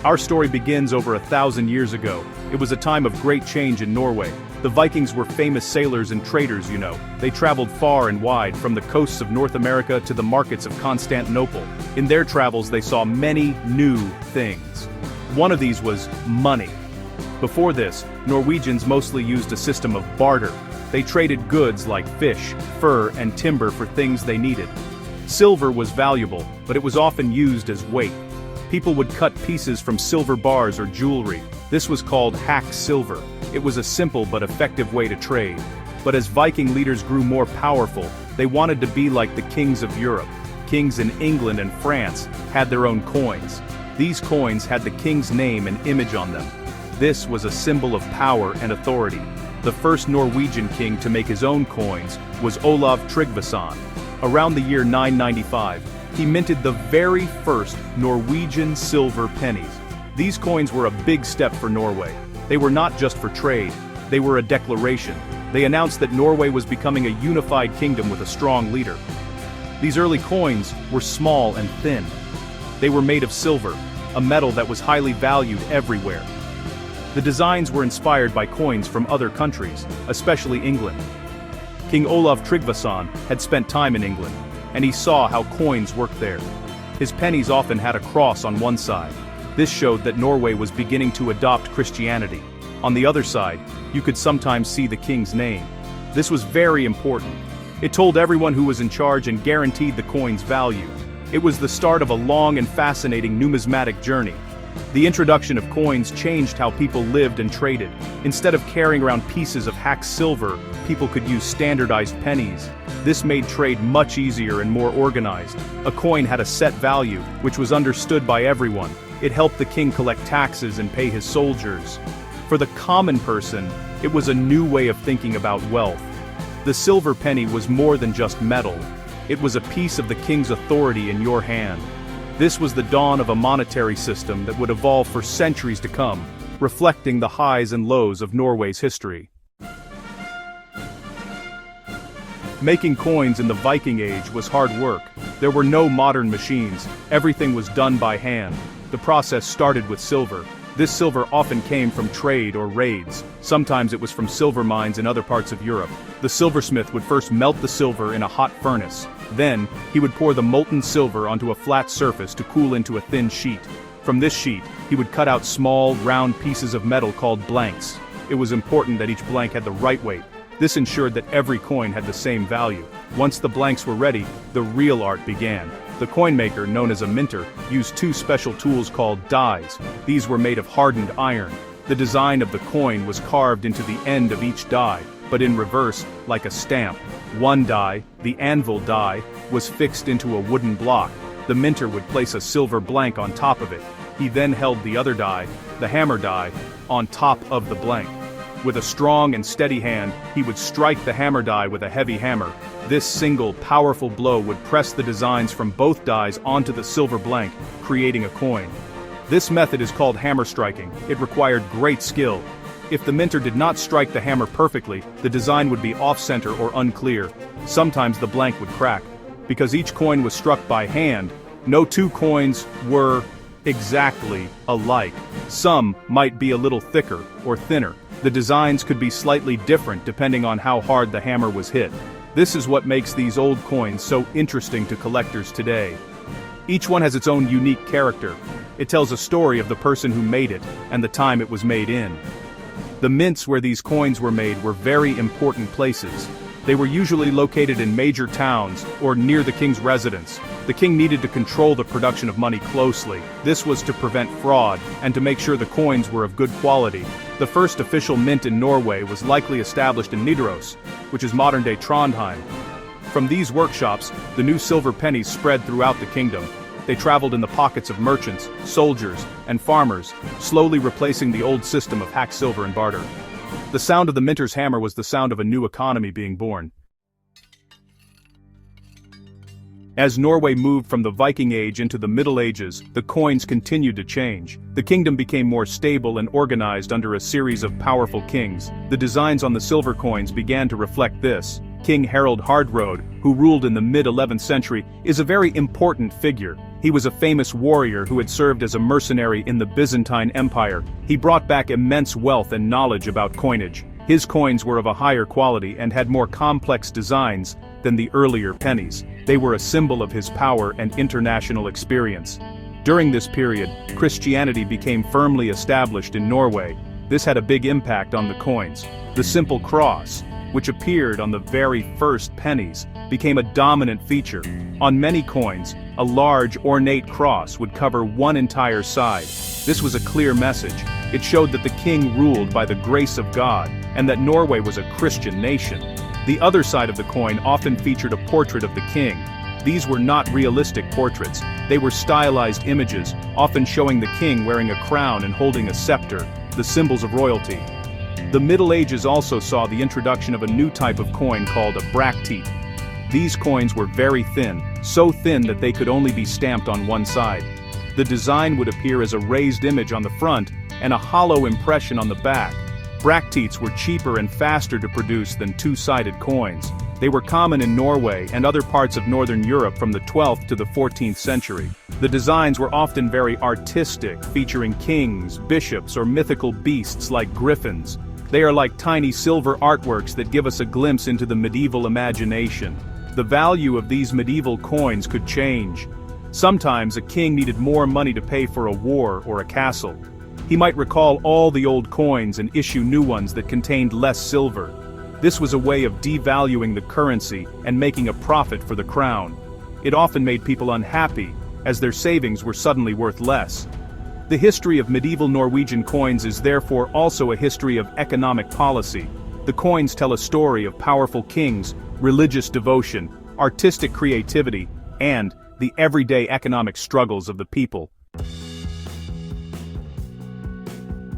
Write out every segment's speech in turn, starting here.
Our story begins over 1,000 years ago. It was a time of great change in Norway. The Vikings were famous sailors and traders, you know. They traveled far and wide, from the coasts of North America to the markets of Constantinople. In their travels they saw many new things. One of these was money. Before this, Norwegians mostly used a system of barter. They traded goods like fish, fur, and timber for things they needed. Silver was valuable, but it was often used as weight. People would cut pieces from silver bars or jewelry. This was called hack silver. It was a simple but effective way to trade. But as Viking leaders grew more powerful, they wanted to be like the kings of Europe. Kings in England and France had their own coins. These coins had the king's name and image on them. This was a symbol of power and authority. The first Norwegian king to make his own coins was Olav Tryggvason. Around the year 995, he minted the very first Norwegian silver pennies. These coins were a big step for Norway. They were not just for trade, they were a declaration. They announced that Norway was becoming a unified kingdom with a strong leader. These early coins were small and thin. They were made of silver, a metal that was highly valued everywhere. The designs were inspired by coins from other countries, especially England. King Olav Tryggvason had spent time in England, and he saw how coins worked there. His pennies often had a cross on one side. This showed that Norway was beginning to adopt Christianity. On the other side, you could sometimes see the king's name. This was very important. It told everyone who was in charge and guaranteed the coin's value. It was the start of a long and fascinating numismatic journey. The introduction of coins changed how people lived and traded. Instead of carrying around pieces of hacked silver, people could use standardized pennies. This made trade much easier and more organized. A coin had a set value, which was understood by everyone. It helped the king collect taxes and pay his soldiers. For the common person, it was a new way of thinking about wealth. The silver penny was more than just metal. It was a piece of the king's authority in your hand. This was the dawn of a monetary system that would evolve for centuries to come, reflecting the highs and lows of Norway's history. Making coins in the Viking Age was hard work. There were no modern machines. Everything was done by hand. The process started with silver. This silver often came from trade or raids. Sometimes it was from silver mines in other parts of Europe. The silversmith would first melt the silver in a hot furnace. Then, he would pour the molten silver onto a flat surface to cool into a thin sheet. From this sheet, he would cut out small, round pieces of metal called blanks. It was important that each blank had the right weight. This ensured that every coin had the same value. Once the blanks were ready, the real art began. The coin maker, known as a minter, used two special tools called dies. These were made of hardened iron. The design of the coin was carved into the end of each die, but in reverse, like a stamp. One die, the anvil die, was fixed into a wooden block. The minter would place a silver blank on top of it. He then held the other die, the hammer die, on top of the blank. With a strong and steady hand, he would strike the hammer die with a heavy hammer. This single, powerful blow would press the designs from both dies onto the silver blank, creating a coin. This method is called hammer striking. It required great skill. If the minter did not strike the hammer perfectly, the design would be off-center or unclear. Sometimes the blank would crack. Because each coin was struck by hand, no two coins were exactly alike. Some might be a little thicker or thinner. The designs could be slightly different depending on how hard the hammer was hit. This is what makes these old coins so interesting to collectors today. Each one has its own unique character. It tells a story of the person who made it and the time it was made in. The mints where these coins were made were very important places. They were usually located in major towns or near the king's residence. The king needed to control the production of money closely. This was to prevent fraud and to make sure the coins were of good quality. The first official mint in Norway was likely established in Nidaros, which is modern-day Trondheim. From these workshops, the new silver pennies spread throughout the kingdom. They traveled in the pockets of merchants, soldiers, and farmers, slowly replacing the old system of hacked silver and barter. The sound of the minter's hammer was the sound of a new economy being born. As Norway moved from the Viking Age into the Middle Ages, the coins continued to change. The kingdom became more stable and organized under a series of powerful kings. The designs on the silver coins began to reflect this. King Harald Hardroad, who ruled in the mid-11th century, is a very important figure. He was a famous warrior who had served as a mercenary in the Byzantine Empire. He brought back immense wealth and knowledge about coinage. His coins were of a higher quality and had more complex designs than the earlier pennies. They were a symbol of his power and international experience. During this period, Christianity became firmly established in Norway. This had a big impact on the coins. The simple cross, which appeared on the very first pennies, became a dominant feature. On many coins, a large, ornate cross would cover one entire side. This was a clear message. It showed that the king ruled by the grace of God, and that Norway was a Christian nation. The other side of the coin often featured a portrait of the king. These were not realistic portraits. They were stylized images, often showing the king wearing a crown and holding a scepter, the symbols of royalty. The Middle Ages also saw the introduction of a new type of coin called a bracteate. These coins were very thin, so thin that they could only be stamped on one side. The design would appear as a raised image on the front and a hollow impression on the back. Bracteates were cheaper and faster to produce than two-sided coins. They were common in Norway and other parts of Northern Europe from the 12th to the 14th century. The designs were often very artistic, featuring kings, bishops, or mythical beasts like griffins. They are like tiny silver artworks that give us a glimpse into the medieval imagination. The value of these medieval coins could change. Sometimes a king needed more money to pay for a war or a castle. He might recall all the old coins and issue new ones that contained less silver. This was a way of devaluing the currency and making a profit for the crown. It often made people unhappy, as their savings were suddenly worth less. The history of medieval Norwegian coins is therefore also a history of economic policy. The coins tell a story of powerful kings, religious devotion, artistic creativity, and the everyday economic struggles of the people.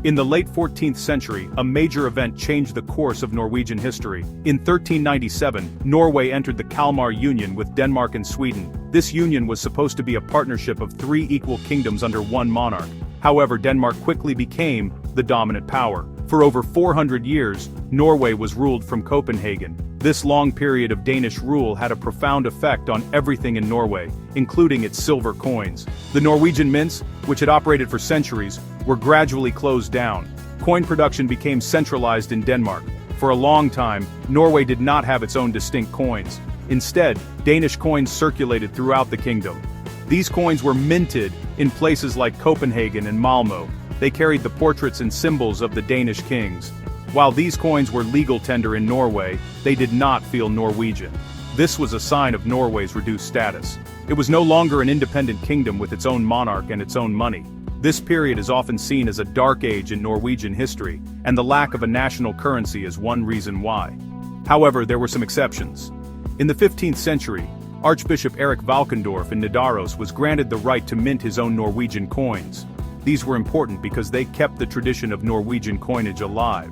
In the late 14th century, a major event changed the course of Norwegian history. In 1397, Norway entered the Kalmar Union with Denmark and Sweden. This union was supposed to be a partnership of three equal kingdoms under one monarch. However, Denmark quickly became the dominant power. For over 400 years, Norway was ruled from Copenhagen. This long period of Danish rule had a profound effect on everything in Norway, including its silver coins. The Norwegian mints, which had operated for centuries, were gradually closed down. Coin production became centralized in Denmark. For a long time, Norway did not have its own distinct coins. Instead, Danish coins circulated throughout the kingdom. These coins were minted in places like Copenhagen and Malmö. They carried the portraits and symbols of the Danish kings. While these coins were legal tender in Norway, they did not feel Norwegian. This was a sign of Norway's reduced status. It was no longer an independent kingdom with its own monarch and its own money. This period is often seen as a dark age in Norwegian history, and the lack of a national currency is one reason why. However, there were some exceptions. In the 15th century, Archbishop Erik Valkendorf in Nidaros was granted the right to mint his own Norwegian coins. These were important because they kept the tradition of Norwegian coinage alive.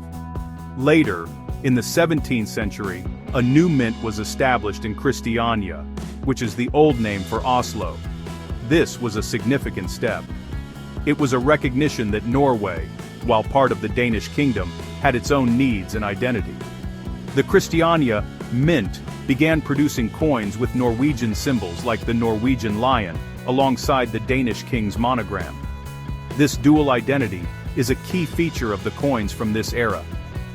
Later, in the 17th century, a new mint was established in Christiania, which is the old name for Oslo. This was a significant step. It was a recognition that Norway, while part of the Danish kingdom, had its own needs and identity. The Christiania Mint began producing coins with Norwegian symbols like the Norwegian lion, alongside the Danish king's monogram. This dual identity is a key feature of the coins from this era.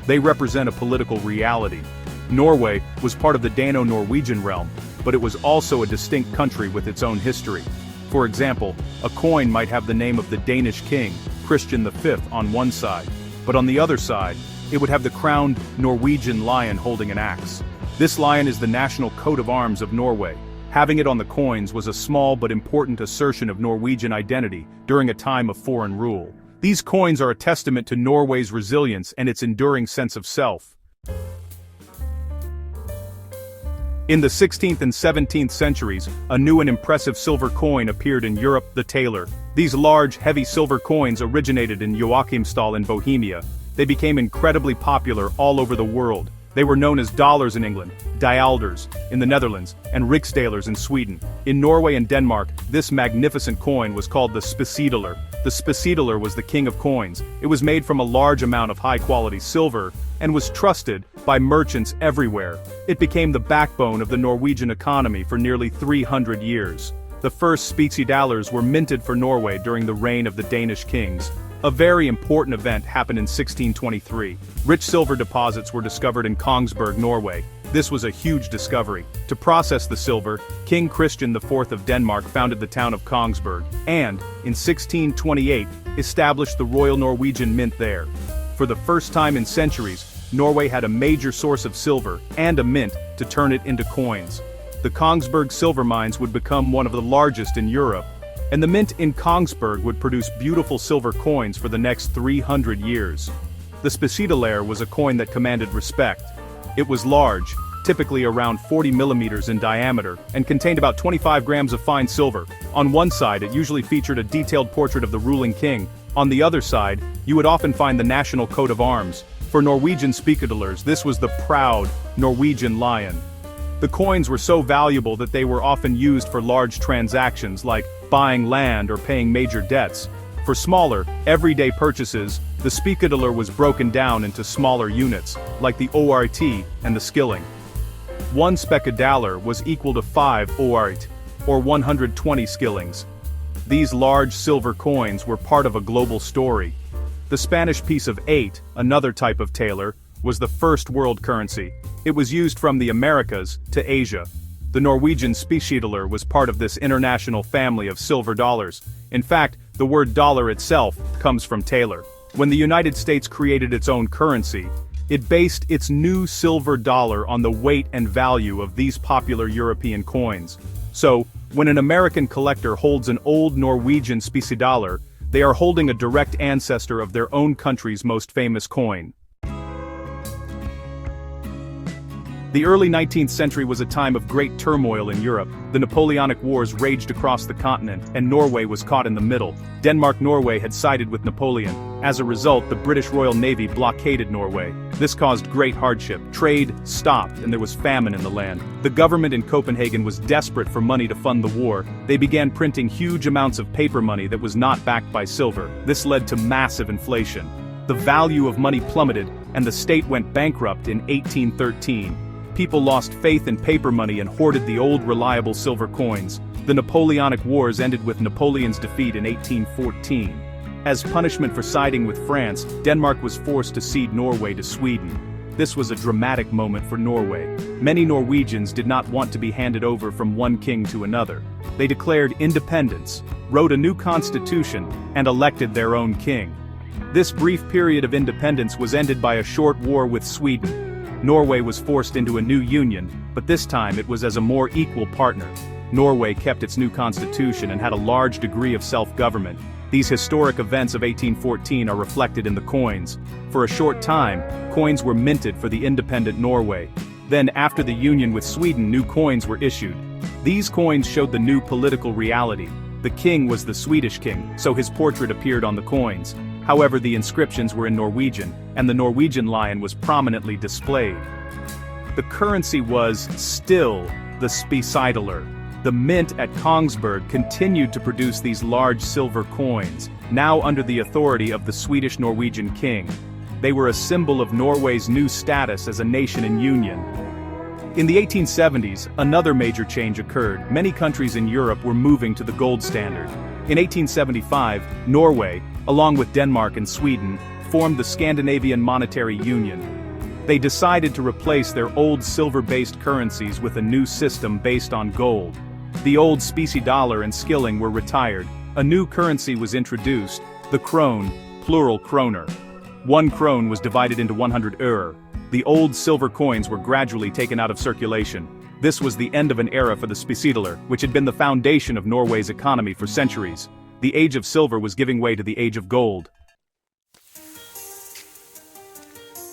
They represent a political reality. Norway was part of the Dano-Norwegian realm, but it was also a distinct country with its own history. For example, a coin might have the name of the Danish king, Christian V, on one side, but on the other side, it would have the crowned Norwegian lion holding an axe. This lion is the national coat of arms of Norway. Having it on the coins was a small but important assertion of Norwegian identity during a time of foreign rule. These coins are a testament to Norway's resilience and its enduring sense of self. In the 16th and 17th centuries, a new and impressive silver coin appeared in Europe, the thaler. These large, heavy silver coins originated in Joachimsthal in Bohemia. They became incredibly popular all over the world. They were known as dollars in England, dialders in the Netherlands, and riksdalers in Sweden. In Norway and Denmark, this magnificent coin was called the spesidaler. The spesidaler was the king of coins. It was made from a large amount of high-quality silver, and was trusted by merchants everywhere. It became the backbone of the Norwegian economy for nearly 300 years. The first specie were minted for Norway during the reign of the Danish kings. A very important event happened in 1623. Rich silver deposits were discovered in Kongsberg, Norway. This was a huge discovery. To process the silver, King Christian IV of Denmark founded the town of Kongsberg, and, in 1628, established the Royal Norwegian Mint there. For the first time in centuries, Norway had a major source of silver, and a mint, to turn it into coins. The Kongsberg silver mines would become one of the largest in Europe, and the mint in Kongsberg would produce beautiful silver coins for the next 300 years. The specie was a coin that commanded respect. It was large, typically around 40 millimeters in diameter, and contained about 25 grams of fine silver. On one side, it usually featured a detailed portrait of the ruling king. On the other side, you would often find the national coat of arms. For Norwegian specie, this was the proud Norwegian lion. The coins were so valuable that they were often used for large transactions like buying land or paying major debts. For smaller, everyday purchases, the specie was broken down into smaller units, like the ORT and the skilling. One specie was equal to 5 ORT, or 120 skillings. These large silver coins were part of a global story. The Spanish piece of 8, another type of taler, was the first world currency. It was used from the Americas to Asia. The Norwegian specie was part of this international family of silver dollars. In fact, the word dollar itself comes from taler. When the United States created its own currency, it based its new silver dollar on the weight and value of these popular European coins. So, when an American collector holds an old Norwegian specie dollar, they are holding a direct ancestor of their own country's most famous coin. The early 19th century was a time of great turmoil in Europe. The Napoleonic Wars raged across the continent, and Norway was caught in the middle. Denmark-Norway had sided with Napoleon. As a result, the British Royal Navy blockaded Norway. This caused great hardship. Trade stopped, and there was famine in the land. The government in Copenhagen was desperate for money to fund the war. They began printing huge amounts of paper money that was not backed by silver. This led to massive inflation. The value of money plummeted, and the state went bankrupt in 1813. People lost faith in paper money and hoarded the old reliable silver coins. The Napoleonic Wars ended with Napoleon's defeat in 1814. As punishment for siding with France, Denmark was forced to cede Norway to Sweden. This was a dramatic moment for Norway. Many Norwegians did not want to be handed over from one king to another. They declared independence, wrote a new constitution, and elected their own king. This brief period of independence was ended by a short war with Sweden. Norway was forced into a new union, but this time it was as a more equal partner. Norway kept its new constitution and had a large degree of self-government. These historic events of 1814 are reflected in the coins. For a short time, coins were minted for the independent Norway. Then, after the union with Sweden, new coins were issued. These coins showed the new political reality. The king was the Swedish king, so his portrait appeared on the coins. However, the inscriptions were in Norwegian, and the Norwegian lion was prominently displayed. The currency was still the specie. The mint at Kongsberg continued to produce these large silver coins, now under the authority of the Swedish-Norwegian king. They were a symbol of Norway's new status as a nation in union. In the 1870s, another major change occurred. Many countries in Europe were moving to the gold standard. In 1875, Norway, along with Denmark and Sweden, formed the Scandinavian Monetary Union. They decided to replace their old silver-based currencies with a new system based on gold. The old specie dollar and skilling were retired. A new currency was introduced, the krone, plural kroner. 1 krone was divided into 100 øre. The old silver coins were gradually taken out of circulation. This was the end of an era for the specie, which had been the foundation of Norway's economy for centuries. The age of silver was giving way to the age of gold.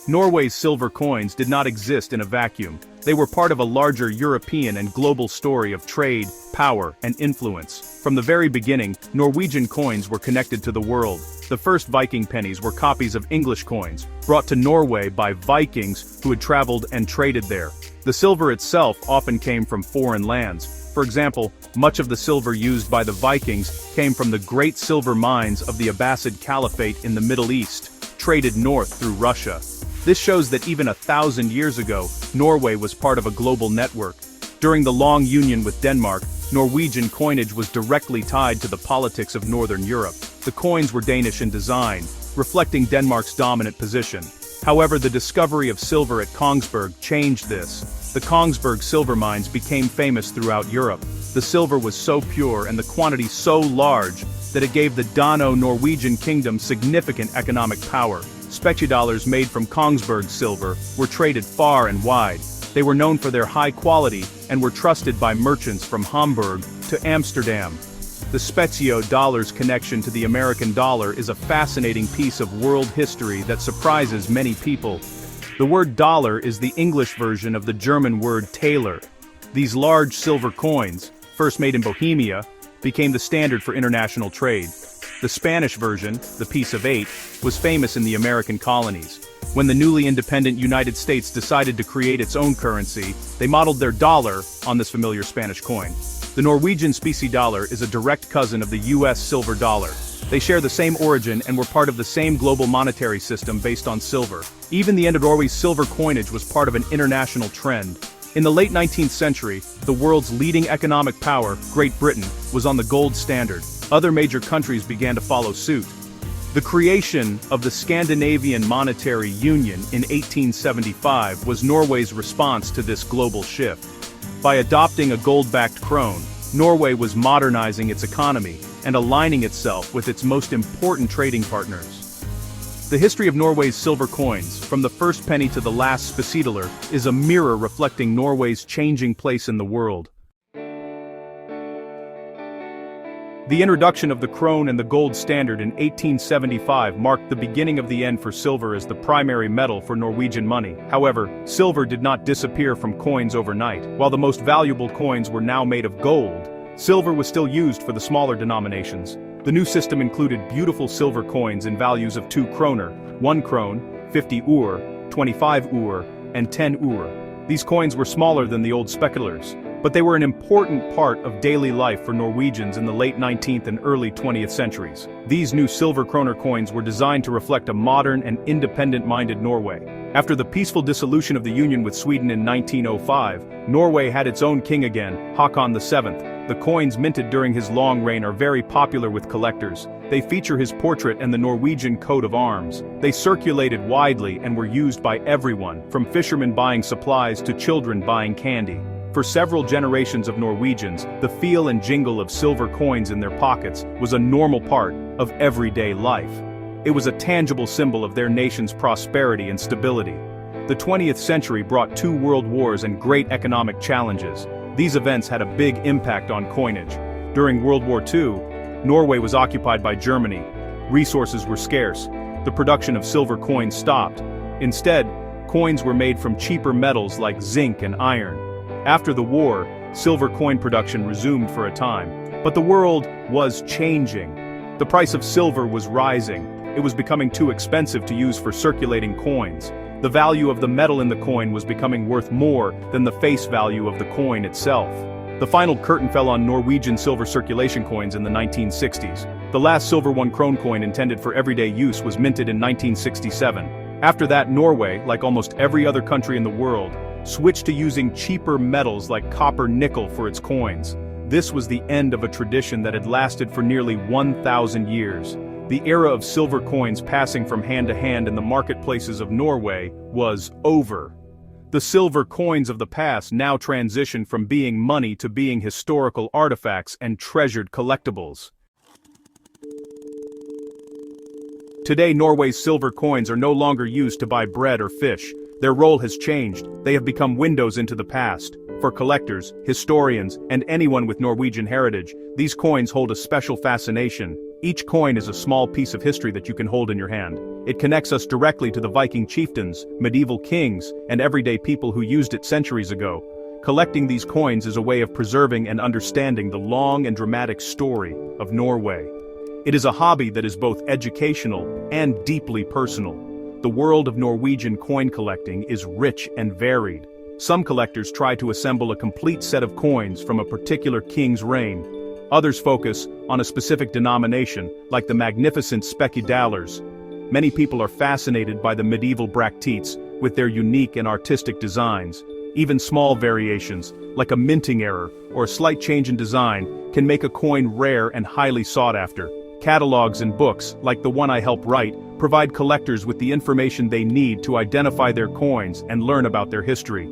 Norway's silver coins did not exist in a vacuum. They were part of a larger European and global story of trade, power, and influence. From the very beginning, Norwegian coins were connected to the world. The first Viking pennies were copies of English coins, brought to Norway by Vikings who had traveled and traded there. The silver itself often came from foreign lands. For example, much of the silver used by the Vikings came from the great silver mines of the Abbasid Caliphate in the Middle East, traded north through Russia. This shows that even 1,000 years ago, Norway was part of a global network. During the long union with Denmark, Norwegian coinage was directly tied to the politics of Northern Europe. The coins were Danish in design, reflecting Denmark's dominant position. However, the discovery of silver at Kongsberg changed this. The Kongsberg silver mines became famous throughout Europe. The silver was so pure and the quantity so large that it gave the Dano-Norwegian kingdom significant economic power. Specie made from Kongsberg silver were traded far and wide. They were known for their high quality and were trusted by merchants from Hamburg to Amsterdam. The Specie dollar's connection to the American dollar is a fascinating piece of world history that surprises many people. The word dollar is the English version of the German word taler. These large silver coins, first made in Bohemia, became the standard for international trade. The Spanish version, the piece of 8, was famous in the American colonies. When the newly independent United States decided to create its own currency, they modeled their dollar on this familiar Spanish coin. The Norwegian specie dollar is a direct cousin of the US silver dollar. They share the same origin and were part of the same global monetary system based on silver. Even the end of Norway's silver coinage was part of an international trend. In the late 19th century, the world's leading economic power, Great Britain, was on the gold standard. Other major countries began to follow suit. The creation of the Scandinavian Monetary Union in 1875 was Norway's response to this global shift. By adopting a gold-backed krone, Norway was modernizing its economy and aligning itself with its most important trading partners. The history of Norway's silver coins, from the first penny to the last specie, is a mirror reflecting Norway's changing place in the world. The introduction of the krone and the gold standard in 1875 marked the beginning of the end for silver as the primary metal for Norwegian money. However, silver did not disappear from coins overnight. While the most valuable coins were now made of gold, silver was still used for the smaller denominations. The new system included beautiful silver coins in values of 2 kroner, 1 krone, 50 ur, 25 ur, and 10 ur. These coins were smaller than the old speculars, but they were an important part of daily life for Norwegians in the late 19th and early 20th centuries. These new silver kroner coins were designed to reflect a modern and independent-minded Norway. After the peaceful dissolution of the Union with Sweden in 1905, Norway had its own king again, Håkon VII. The coins minted during his long reign are very popular with collectors. They feature his portrait and the Norwegian coat of arms. They circulated widely and were used by everyone, from fishermen buying supplies to children buying candy. For several generations of Norwegians, the feel and jingle of silver coins in their pockets was a normal part of everyday life. It was a tangible symbol of their nation's prosperity and stability. The 20th century brought 2 world wars and great economic challenges. These events had a big impact on coinage. During World War II, Norway was occupied by Germany. Resources were scarce. The production of silver coins stopped. Instead, coins were made from cheaper metals like zinc and iron. After the war, silver coin production resumed for a time. But the world was changing. The price of silver was rising. It was becoming too expensive to use for circulating coins. The value of the metal in the coin was becoming worth more than the face value of the coin itself. The final curtain fell on Norwegian silver circulation coins in the 1960s. The last silver 1 krone coin intended for everyday use was minted in 1967. After that, Norway, like almost every other country in the world, switched to using cheaper metals like copper-nickel for its coins. This was the end of a tradition that had lasted for nearly 1,000 years. The era of silver coins passing from hand to hand in the marketplaces of Norway was over. The silver coins of the past now transitioned from being money to being historical artifacts and treasured collectibles. Today, Norway's silver coins are no longer used to buy bread or fish. Their role has changed. They have become windows into the past. For collectors, historians, and anyone with Norwegian heritage, these coins hold a special fascination. Each coin is a small piece of history that you can hold in your hand. It connects us directly to the Viking chieftains, medieval kings, and everyday people who used it centuries ago. Collecting these coins is a way of preserving and understanding the long and dramatic story of Norway. It is a hobby that is both educational and deeply personal. The world of Norwegian coin collecting is rich and varied. Some collectors try to assemble a complete set of coins from a particular king's reign. Others focus on a specific denomination, like the magnificent specie. Many people are fascinated by the medieval bracteates, with their unique and artistic designs. Even small variations, like a minting error or a slight change in design, can make a coin rare and highly sought after. Catalogs and books, like the one I help write, provide collectors with the information they need to identify their coins and learn about their history.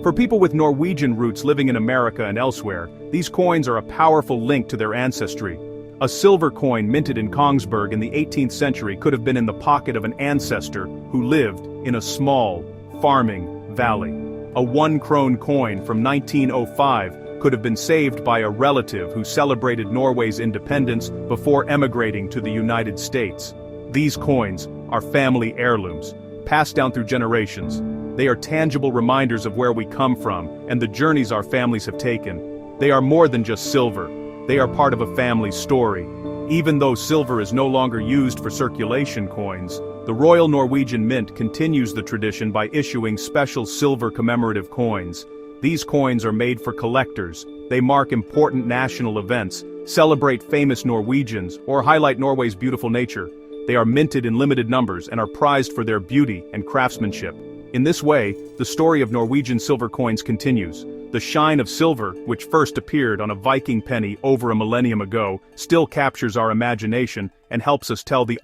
For people with Norwegian roots living in America and elsewhere, these coins are a powerful link to their ancestry. A silver coin minted in Kongsberg in the 18th century could have been in the pocket of an ancestor who lived in a small, farming valley. A 1 krone coin from 1905 could have been saved by a relative who celebrated Norway's independence before emigrating to the United States. These coins are family heirlooms, passed down through generations. They are tangible reminders of where we come from and the journeys our families have taken. They are more than just silver. They are part of a family's story. Even though silver is no longer used for circulation coins, the Royal Norwegian Mint continues the tradition by issuing special silver commemorative coins. These coins are made for collectors. They mark important national events, celebrate famous Norwegians, or highlight Norway's beautiful nature. They are minted in limited numbers and are prized for their beauty and craftsmanship. In this way, the story of Norwegian silver coins continues. The shine of silver, which first appeared on a Viking penny over a millennium ago, still captures our imagination and helps us tell the